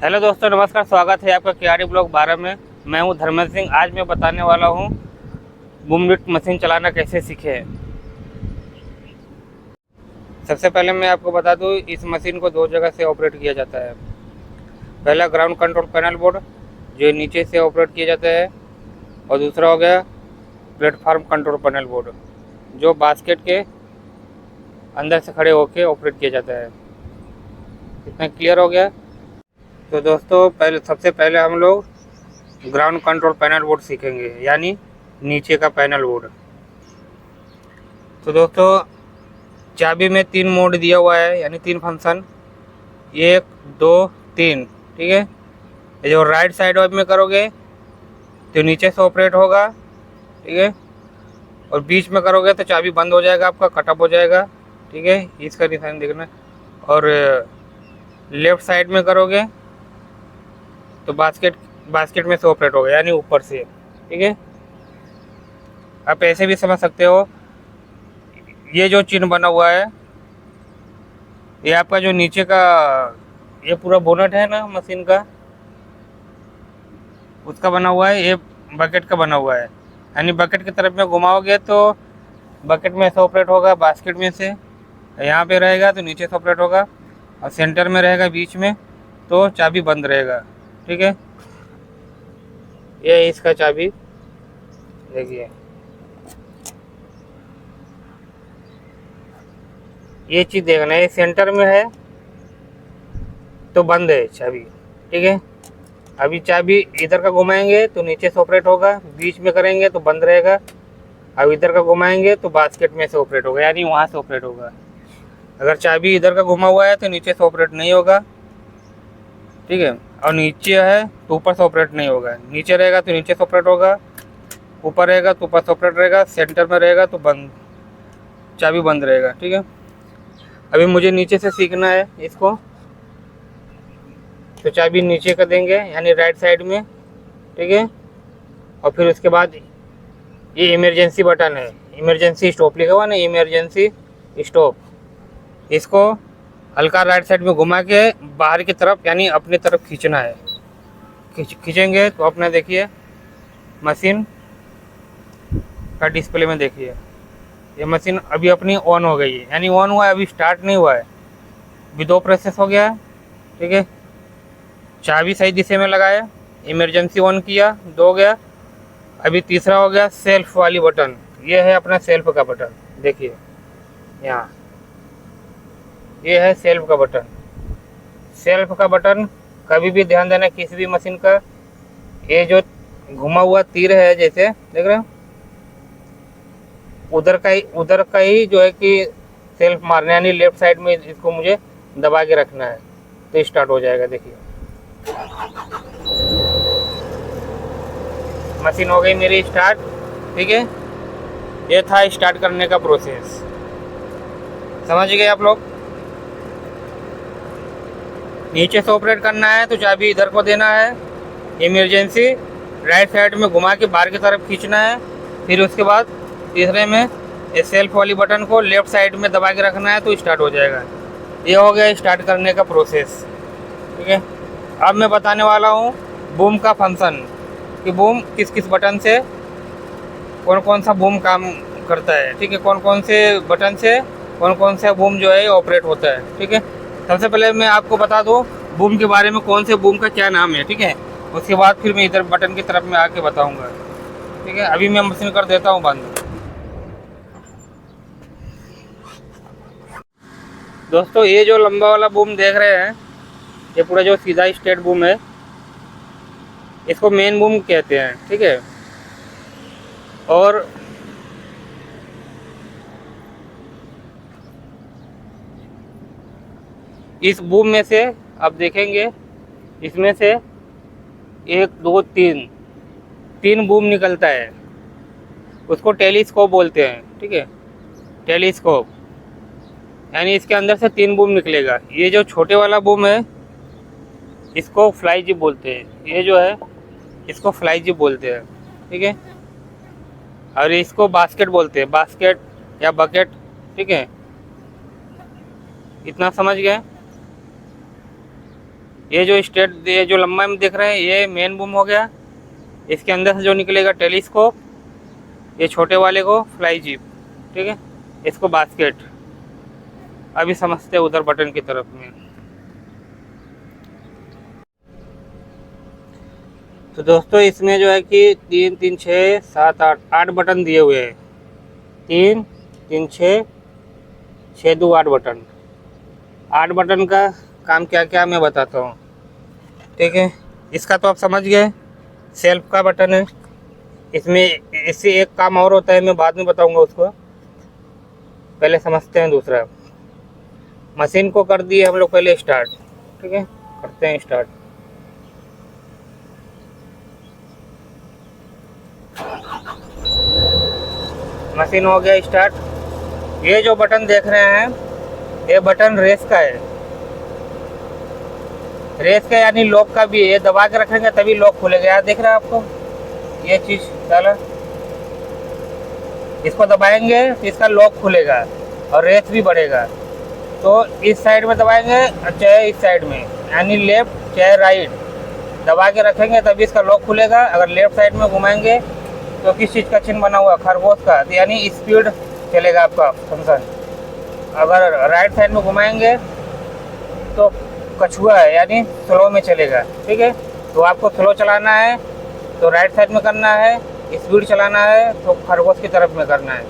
Hello दोस्तों, नमस्कार। स्वागत है आपका KRD ब्लॉग 12 में। मैं हूं धर्मेंद्र सिंह। आज मैं बताने वाला हूं बूम लिफ्ट मशीन चलाना कैसे सीखे। सबसे पहले मैं आपको बता दूं, इस मशीन को दो जगह से ऑपरेट किया जाता है। पहला ग्राउंड कंट्रोल पैनल बोर्ड जो नीचे से ऑपरेट किया जाता है, और दूसरा हो गया प्लेटफार्म कंट्रोल पैनल बोर्ड जो बास्केट के अंदर से खड़े होकर ऑपरेट किया जाता है। इतना क्लियर हो गया। तो दोस्तों, सबसे पहले हम लोग ग्राउंड कंट्रोल पैनल बोर्ड सीखेंगे, यानी नीचे का पैनल बोर्ड। तो दोस्तों, चाबी में 3 मोड दिया हुआ है, यानी 3 फंक्शन, 1 2 3। ठीक है। ये जो राइट साइड में करोगे तो नीचे से ऑपरेट होगा। ठीक है। और बीच में करोगे तो चाबी बंद हो जाएगा, आपका कटअप हो जाएगा। ठीक है, इसका निशान देखना। और लेफ्ट साइड में करोगे तो बास्केट में से ऑपरेट होगा, यानी ऊपर से। ठीक है। आप ऐसे भी समझ सकते हो, ये जो चिन्ह बना हुआ है ये आपका जो नीचे का ये पूरा बोनट है ना मशीन का, उसका बना हुआ है। ये बकेट का बना हुआ है, यानी बकेट की तरफ में घुमाओगे तो बकेट में से ऑपरेट होगा, बास्केट में से यहाँ पे रहेगा तो नीचे से ऑपरेट होगा, और सेंटर में रहेगा बीच में तो चाबी बंद रहेगा। ठीक है। ये इसका चाबी देखिए, ये चीज़ देखना है, ये सेंटर में है तो बंद है चाबी। ठीक है। अभी चाबी इधर का घुमाएंगे तो नीचे से ऑपरेट होगा, बीच में करेंगे तो बंद रहेगा। अब इधर का घुमाएंगे तो बास्केट में से ऑपरेट होगा, यानी वहाँ से ऑपरेट होगा। अगर चाबी इधर का घुमा हुआ है तो नीचे से ऑपरेट नहीं होगा। ठीक है। और नीचे है तो ऊपर से ऑपरेट नहीं होगा, नीचे रहेगा तो नीचे से ऑपरेट होगा, ऊपर रहेगा तो ऊपर से ऑपरेट रहेगा, सेंटर में रहेगा तो बंद, चाबी बंद रहेगा। ठीक है। अभी मुझे नीचे से सीखना है इसको, तो चाबी नीचे कर देंगे, यानी राइट साइड में। ठीक है। और फिर उसके बाद ये इमरजेंसी बटन है, इमरजेंसी स्टॉप लिखा हुआ ना, इमरजेंसी स्टॉप। इसको हल्का राइट साइड में घुमा के बाहर की तरफ, यानी अपनी तरफ खींचना है। खींचेंगे तो अपना देखिए मशीन का डिस्प्ले में देखिए, ये मशीन अभी अपनी ऑन हो गई है, यानी ऑन हुआ है, अभी स्टार्ट नहीं हुआ है। अभी 2 प्रोसेस हो गया है। ठीक है। चाबी सही दिशा में लगाया, इमरजेंसी ऑन किया, 2 हो गया। अभी तीसरा हो गया सेल्फ वाली बटन, ये है अपना सेल्फ का बटन। देखिए यहाँ ये है सेल्फ का बटन। सेल्फ का बटन कभी भी ध्यान देना, किसी भी मशीन का, ये जो घुमा हुआ तीर है जैसे देख रहे हो, उधर का ही जो है कि सेल्फ मारना, यानी लेफ्ट साइड में इसको मुझे दबा के रखना है तो स्टार्ट हो जाएगा। देखिए मशीन हो गई मेरी स्टार्ट। ठीक है। ये था स्टार्ट करने का प्रोसेस, समझ गए आप लोग। नीचे से ऑपरेट करना है तो चाबी इधर को देना है, इमरजेंसी राइट साइड में घुमा के बाहर की तरफ खींचना है। फिर उसके बाद तीसरे में ये सेल्फ वाली बटन को लेफ्ट साइड में दबा के रखना है तो स्टार्ट हो जाएगा। ये हो गया स्टार्ट करने का प्रोसेस। ठीक है। अब मैं बताने वाला हूँ बूम का फंक्शन, कि बूम किस किस बटन से कौन कौन सा बूम काम करता है। ठीक है। कौन कौन से बटन से कौन कौन सा बूम जो है ऑपरेट होता है। ठीक है। सबसे पहले मैं आपको बता दूँ बूम के बारे में, कौन से बूम का क्या नाम है। ठीक है। उसके बाद फिर मैं इधर बटन की तरफ में आके बताऊँगा। ठीक है। अभी मैं मशीन कर देता हूँ बंद। दोस्तों, ये जो लंबा वाला बूम देख रहे हैं, ये पूरा जो सीधा स्ट्रेट बूम है, इसको मेन बूम कहते हैं। ठीक है। और इस बूम में से आप देखेंगे, इसमें से 1 2 3 बूम निकलता है, उसको टेलीस्कोप बोलते हैं। ठीक है। टेलीस्कोप, यानी इसके अंदर से 3 बूम निकलेगा। ये जो छोटे वाला बूम है इसको फ्लाई जिप बोलते हैं, ये जो है इसको फ्लाई जिप बोलते हैं। ठीक है। और इसको बास्केट बोलते हैं, बास्केट या बकेट। ठीक है। इतना समझ गए। ये जो लंबाई में दिख रहे हैं ये मेन बूम हो गया। इसके अंदर से जो निकलेगा टेलीस्कोप, ये छोटे वाले को फ्लाई जीप, ठीक है, इसको बास्केट। अभी समझते हैं उधर बटन की तरफ में। तो दोस्तों इसमें जो है कि 3 3 6 7 8 बटन दिए हुए हैं। 3 3 6 6 2 8 बटन। 8 बटन का काम क्या क्या मैं बताता हूँ, ठीक है। इसका तो आप समझ गए, सेल्फ का बटन है। इसमें इससे एक काम और होता है, मैं बाद में बताऊंगा उसको, पहले समझते हैं दूसरा। मशीन को कर दिए हम लोग पहले स्टार्ट, ठीक है, करते हैं स्टार्ट। मशीन हो गया स्टार्ट। ये जो बटन देख रहे हैं ये बटन रेस का है, रेस का यानी लॉक का भी है। ये दबा के रखेंगे तभी लॉक खुलेगा। यार देख रहे हैं आपको ये चीज़ डाला, इसको दबाएंगे तो इसका लॉक खुलेगा और रेस भी बढ़ेगा। तो इस साइड में दबाएंगे चाहे इस साइड में, यानी लेफ्ट चाहे राइट दबा के रखेंगे तभी इसका लॉक खुलेगा। अगर लेफ्ट साइड में घुमाएंगे तो किस चीज़ का चिन्ह बना हुआ, खरगोश का, यानी स्पीड चलेगा आपका फंक्शन। अगर राइट साइड में घुमाएंगे तो कछुआ है, यानी स्लो में चलेगा, ठीक है। तो आपको स्लो चलाना है तो राइट साइड में करना है, स्पीड चलाना है तो खरगोश की तरफ में करना है,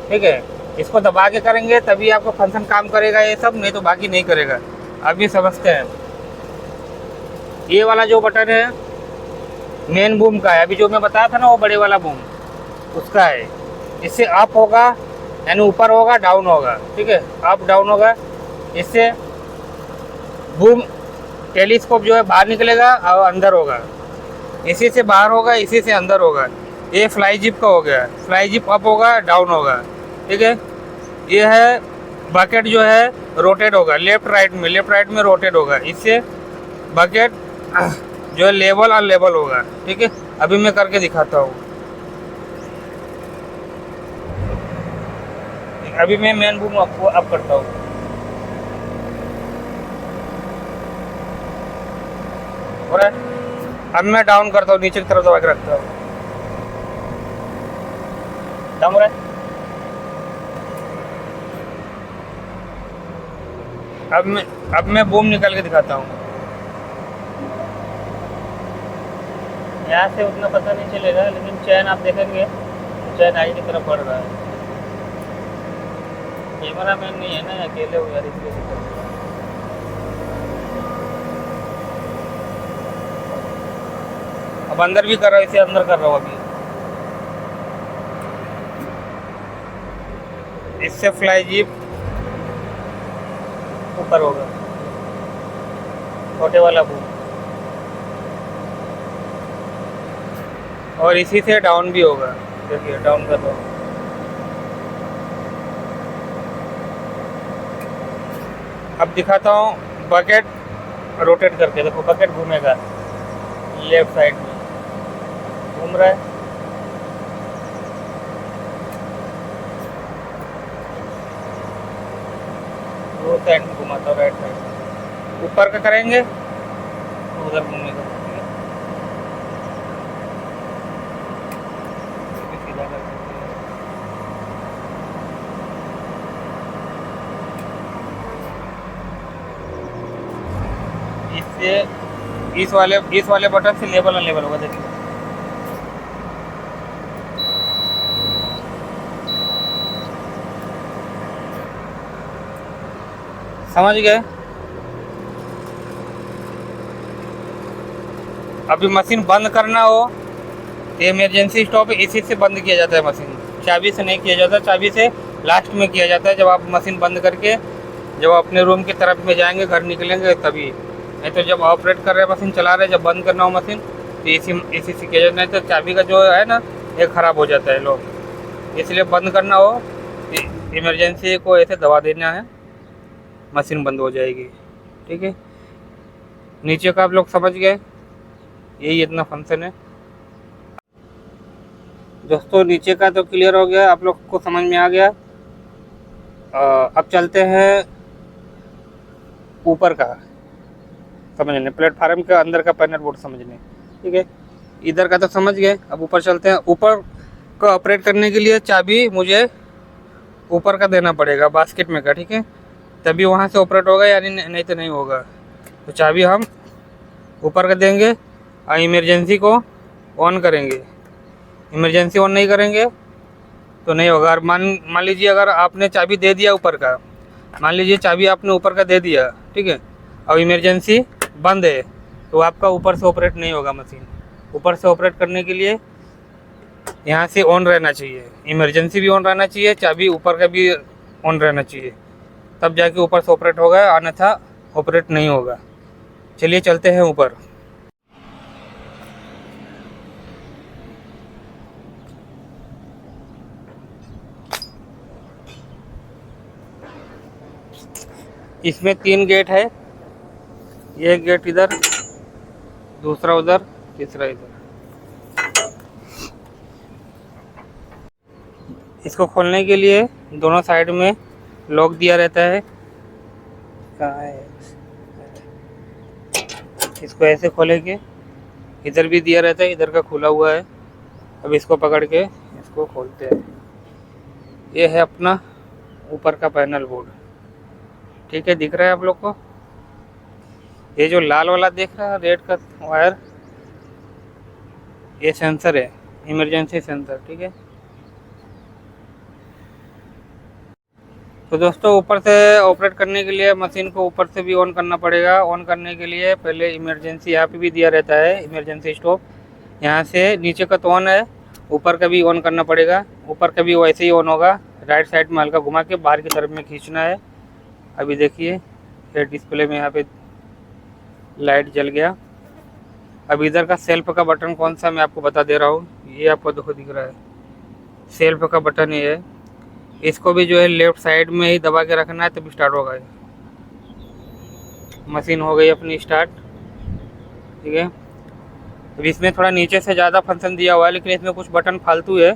ठीक है। इसको दबा के करेंगे तभी आपको फंक्शन काम करेगा ये सब, नहीं तो बाकी नहीं करेगा। अभी समझते हैं। ये वाला जो बटन है मेन बूम का है, अभी जो मैं बताया था ना वो बड़े वाला बूम उसका है। इससे अप होगा यानी ऊपर होगा, डाउन होगा, ठीक है, अप डाउन होगा। इससे बूम टेलीस्कोप जो है बाहर निकलेगा और अंदर होगा, इसी से बाहर होगा, इसी से अंदर होगा। ये फ्लाई जिप का हो गया, फ्लाई जिप अप होगा डाउन होगा, ठीक है। ये है बकेट जो है रोटेट होगा लेफ्ट राइट में रोटेट होगा। इससे बकेट जो है लेवल अनलेवल होगा, ठीक है। अभी मैं करके दिखाता हूँ। अभी मैं मेन बूम आपको अप करता हूँ। हो रहा है। अब मैं डाउन करता हूँ, नीचे की तरफ दबा के रखता हूँ। डाउन हो रहा है। अब मैं बूम निकाल के दिखाता हूँ। यहाँ से उतना पता नहीं चलेगा, लेकिन चैन आप देखेंगे चैन आई की तरफ बढ़ रहा है। कैमरा मैन नहीं है ना, अकेले हो यार, इसलिए दिक्कत है। अब अंदर भी कर रहा हूँ, इसे अंदर कर रहा हूँ अभी। इससे फ्लाई जीप ऊपर होगा, छोटे वाला बूम, और इसी से डाउन भी होगा। देखिए डाउन कर रहा हूँ। अब दिखाता हूँ बकेट रोटेट करके। देखो बकेट घूमेगा लेफ्ट साइड में, घूम रहा है। दो साइड में घुमाता हूँ, राइट साइड। ऊपर का करेंगे तो उधर घूमेगा। इससे इस वाले बटन से लेवल अनलेवल होगा। देखिए समझ गए। अभी मशीन बंद करना हो ये इमरजेंसी स्टॉप, इसी से बंद किया जाता है मशीन, चाबी से नहीं किया जाता। चाबी से लास्ट में किया जाता है, जब आप मशीन बंद करके जब अपने रूम की तरफ में जाएंगे, घर निकलेंगे तभी। नहीं तो जब ऑपरेट कर रहे हैं मशीन चला रहे हैं, जब बंद करना हो मशीन तो इसी से किया जाता है। नहीं तो चाबी का जो है ना ये ख़राब हो जाता है लोग, इसलिए बंद करना हो इमरजेंसी को ऐसे दबा देना है, मशीन बंद हो जाएगी, ठीक है। नीचे का आप लोग समझ गए, यही इतना फंक्शन है दोस्तों। नीचे का तो क्लियर हो गया, आप लोग को समझ में आ गया। अब चलते हैं ऊपर का। समझने, प्लेटफार्म के अंदर का पैनल बोर्ड समझने। ठीक है, इधर का तो समझ गए। अब ऊपर चलते हैं। ऊपर को ऑपरेट करने के लिए चाबी मुझे ऊपर का देना पड़ेगा, बास्केट में का। ठीक है, तभी वहाँ से ऑपरेट होगा, यानी नहीं तो नहीं होगा। तो चाबी हम ऊपर का देंगे और इमरजेंसी को ऑन करेंगे। इमरजेंसी ऑन नहीं करेंगे तो नहीं होगा। और मान लीजिए अगर आपने चाबी दे दिया ऊपर का, मान लीजिए चाबी आपने ऊपर का दे दिया, ठीक है, और इमरजेंसी बंद है, तो आपका ऊपर से ऑपरेट नहीं होगा मशीन। ऊपर से ऑपरेट करने के लिए यहाँ से ऑन रहना चाहिए, इमरजेंसी भी ऑन रहना चाहिए, चाबी ऊपर का भी ऑन रहना चाहिए, तब जाके ऊपर से ऑपरेट होगा, अन्यथा ऑपरेट नहीं होगा। चलिए चलते हैं ऊपर। इसमें 3 गेट है, एक गेट इधर, दूसरा उधर, तीसरा इधर। इसको खोलने के लिए दोनों साइड में लॉक दिया रहता है। कहाँ है? इसको ऐसे खोलेंगे, इधर भी दिया रहता है, इधर का खुला हुआ है। अब इसको पकड़ के इसको खोलते हैं। ये है अपना ऊपर का पैनल बोर्ड। ठीक है, दिख रहा है आप लोग को? ये जो लाल वाला देख रहा है, रेड का वायर, ये सेंसर है, इमरजेंसी सेंसर। ठीक है, तो दोस्तों ऊपर से ऑपरेट करने के लिए मशीन को ऊपर से भी ऑन करना पड़ेगा। ऑन करने के लिए पहले इमरजेंसी यहाँ पे भी दिया रहता है, इमरजेंसी स्टॉप। यहाँ से नीचे का तो ऑन है, ऊपर का भी ऑन करना पड़ेगा। ऊपर का भी वैसे ही ऑन होगा, राइट साइड में हल्का घुमा के बाहर की तरफ में खींचना है। अभी देखिए ये डिस्प्ले में यहाँ पे लाइट जल गया। अब इधर का सेल्फ का बटन कौन सा मैं आपको बता दे रहा हूँ, ये आपको देखो दिख रहा है, सेल्फ का बटन ये है। इसको भी जो है लेफ्ट साइड में ही दबा के रखना है, तभी स्टार्ट होगा। मशीन हो गई अपनी स्टार्ट। ठीक है, अब इसमें थोड़ा नीचे से ज़्यादा फंक्शन दिया हुआ है, लेकिन इसमें कुछ बटन फालतू है,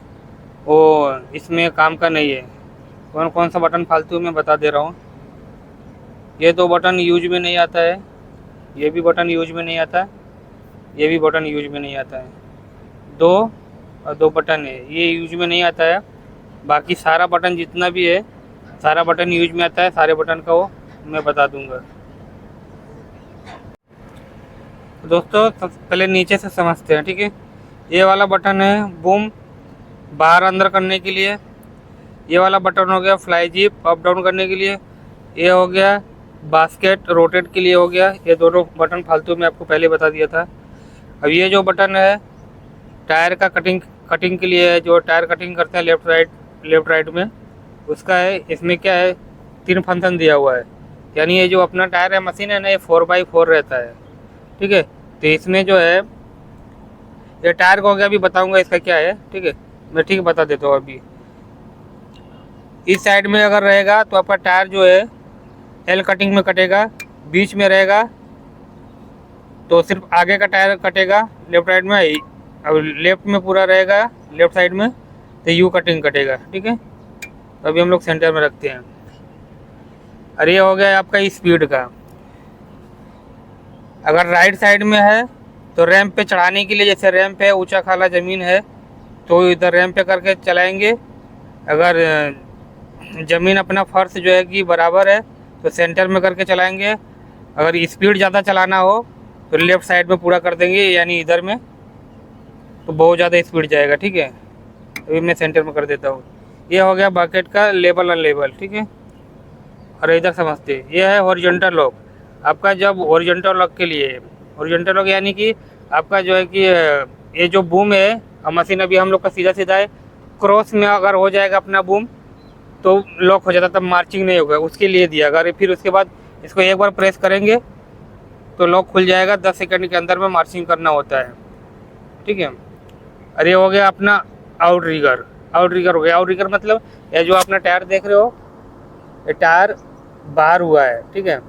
वो इसमें काम का नहीं है। कौन कौन सा बटन फालतू मैं बता दे रहा हूँ। ये 2 बटन यूज में नहीं आता है, ये भी बटन यूज में नहीं आता, ये भी बटन यूज में नहीं आता है। 2 बटन है, ये यूज में नहीं आता है। बाकी सारा बटन जितना भी है, सारा बटन यूज में आता है। सारे बटन का वो मैं बता दूंगा। दोस्तों पहले नीचे से समझते हैं। ठीक है, ये वाला बटन है बूम, बाहर अंदर करने के लिए। ये वाला बटन हो गया फ्लाई जीप, अप डाउन करने के लिए। ये हो गया बास्केट, रोटेट के लिए हो गया। ये दोनों बटन फालतू में आपको पहले बता दिया था। अब ये जो बटन है टायर का कटिंग के लिए है, जो टायर कटिंग करते हैं लेफ़्ट राइट में, उसका है। इसमें क्या है, 3 फंक्शन दिया हुआ है, यानी ये जो अपना टायर है मशीन है ना, ये 4x4 रहता है। ठीक है, तो इसमें जो है ये टायर को हो गया, अभी बताऊंगा इसका क्या है। ठीक है, मैं ठीक बता देता हूँ। अभी इस साइड में अगर रहेगा तो आपका टायर जो है एल कटिंग में कटेगा, बीच में रहेगा तो सिर्फ आगे का टायर कटेगा लेफ्ट राइट में। अब लेफ्ट में पूरा रहेगा लेफ्ट साइड में तो यू कटिंग कटेगा। ठीक है, तो अभी हम लोग सेंटर में रखते हैं। और ये हो गया आपका स्पीड का। अगर राइट साइड में है तो रैंप पे चढ़ाने के लिए, जैसे रैंप है, ऊंचा खाला ज़मीन है तो इधर रैंप पे करके चलाएंगे। अगर ज़मीन अपना फर्श जो है कि बराबर है तो सेंटर में करके चलाएंगे। अगर स्पीड ज़्यादा चलाना हो तो लेफ़्ट साइड में पूरा कर देंगे, यानी इधर में, तो बहुत ज़्यादा स्पीड जाएगा। ठीक है, अभी मैं सेंटर में कर देता हूँ। ये हो गया बकेट का लेबल अनलेबल। ठीक है, और इधर समझते हैं, ये है हॉरिजॉन्टल लॉक। आपका जब हॉरिजॉन्टल लॉक के लिए, हॉरिजॉन्टल लॉक यानी कि आपका जो है कि ये जो बूम है, मशीन अभी हम लोग का सीधा है, क्रॉस में अगर हो जाएगा अपना बूम तो लॉक हो जाता, तब मार्चिंग नहीं होगा, उसके लिए दिया। अगर फिर उसके बाद इसको एक बार प्रेस करेंगे तो लॉक खुल जाएगा। 10 सेकंड के अंदर में मार्चिंग करना होता है। ठीक है, अरे ये हो गया अपना आउट रिगर हो गया। आउट रिगर मतलब ये जो अपना टायर देख रहे हो, ये टायर बाहर हुआ है। ठीक है,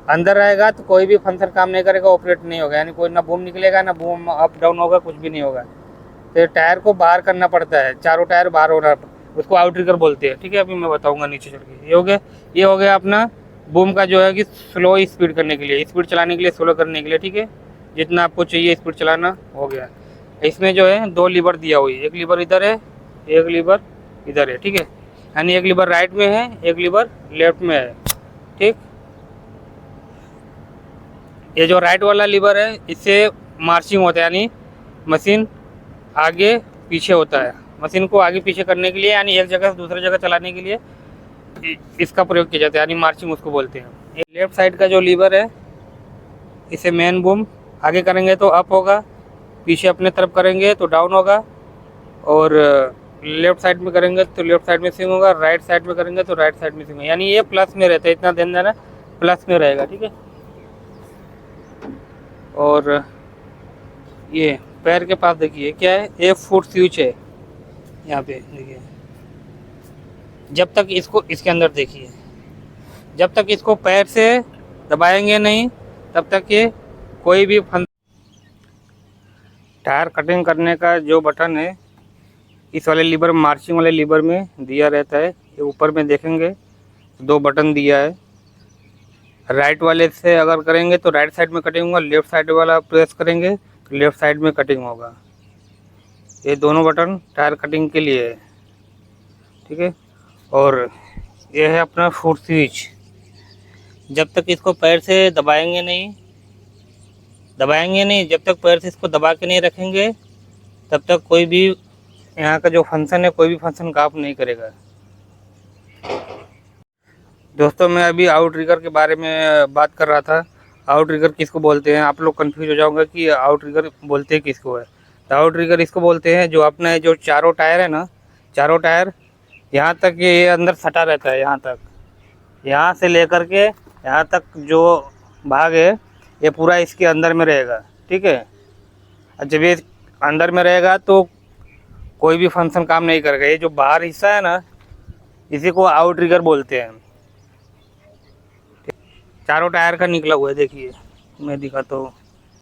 अंदर रहेगा तो कोई भी फंक्शन काम नहीं करेगा, ऑपरेट नहीं होगा, यानी कोई ना बूम निकलेगा ना बूम अप डाउन होगा, कुछ भी नहीं होगा। तो टायर को बाहर करना पड़ता है, चारों टायर बाहर होना, उसको आउट रिगर बोलते हैं। ठीक है, अभी मैं बताऊंगा नीचे चल के। ये हो गया अपना बूम का जो है कि स्लो स्पीड करने के लिए, स्पीड चलाने के लिए, स्लो करने के लिए, ठीक है। जितना आपको चाहिए स्पीड चलाना हो गया। इसमें जो है 2 लीवर दिया हुई है, एक लीवर इधर है, एक लीवर इधर है, ठीक है। यानी एक लीवर राइट में है, एक लीवर लेफ्ट में है, ठीक। ये जो राइट वाला लीवर है इससे मार्चिंग होता है, यानी मशीन आगे पीछे होता है। मशीन को आगे पीछे करने के लिए, यानी एक जगह से दूसरी जगह चलाने के लिए इसका प्रयोग किया जाता है, यानी मार्चिंग उसको बोलते हैं। ये लेफ्ट साइड का जो लीवर है इसे मेन बूम, आगे करेंगे तो अप होगा, पीछे अपने तरफ करेंगे तो डाउन होगा, और लेफ्ट साइड में करेंगे तो लेफ्ट साइड में स्विंग होगा, राइट साइड में करेंगे तो राइट साइड में स्विंग होगा। यानी ये प्लस में रहता है, इतना ध्यान देना, प्लस में रहेगा, ठीक है। और ये पैर के पास देखिए क्या है, एक फुट स्विच है यहाँ पे, देखिए। जब तक इसको इसके अंदर देखिए, जब तक इसको पैर से दबाएंगे नहीं तब तक ये कोई भी टायर कटिंग करने का जो बटन है इस वाले लीवर, मार्चिंग वाले लीवर में दिया रहता है। ये ऊपर में देखेंगे 2 बटन दिया है। राइट वाले से अगर करेंगे तो राइट साइड में कटिंग होगा, लेफ्ट साइड वाला प्रेस करेंगे तो लेफ्ट साइड में कटिंग होगा। ये दोनों बटन टायर कटिंग के लिए है, ठीक है। और ये है अपना फुट स्विच। जब तक इसको पैर से दबाएंगे नहीं, जब तक पैर से इसको दबा के नहीं रखेंगे तब तक कोई भी यहाँ का जो फंक्शन है, कोई भी फंक्शन काम नहीं करेगा। दोस्तों मैं अभी आउट ट्रिगर के बारे में बात कर रहा था। आउट ट्रिगर किसको बोलते हैं, आप लोग कंफ्यूज हो जाओगे कि आउट ट्रिगर बोलते हैं किसको है। तो आउट ट्रिगर इसको बोलते हैं जो अपने जो चारों टायर है ना, चारों टायर यहाँ तक ये अंदर सटा रहता है, यहाँ तक, यहाँ से लेकर के यहाँ तक जो भाग है ये पूरा इसके अंदर में रहेगा, ठीक है। और जब ये अंदर में रहेगा तो कोई भी फंक्शन काम नहीं करेगा। ये जो बाहर हिस्सा है ना इसी को आउट ट्रिगर बोलते हैं। चारों टायर का निकला हुआ है, देखिए मैं दिखाता हूँ।